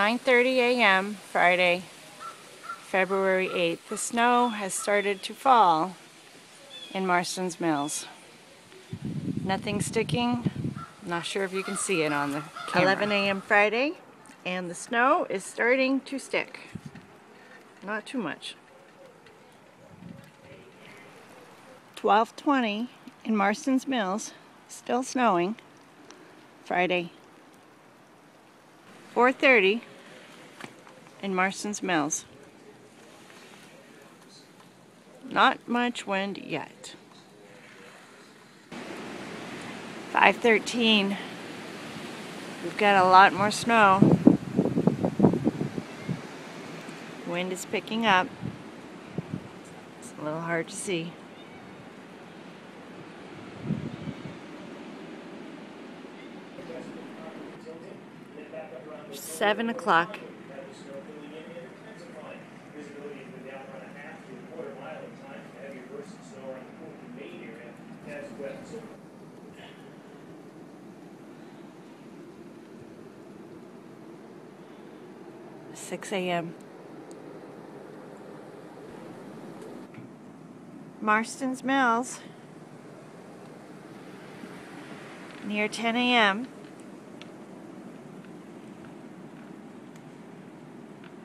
9:30 a.m. Friday, February 8th. The snow has started to fall in Marstons Mills. Nothing sticking. Not sure if you can see it on the camera. 11 a.m. Friday, and the snow is starting to stick. Not too much. 12:20 in Marstons Mills, still snowing. Friday. 4:30 in Marstons Mills. Not much wind yet. 5:13. We've got a lot more snow. Wind is picking up. It's a little hard to see. 7 o'clock. Six a.m. Marstons Mills, near 10 a.m.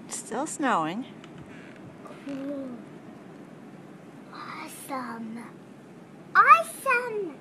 Still snowing. Cool. Awesome. Awesome.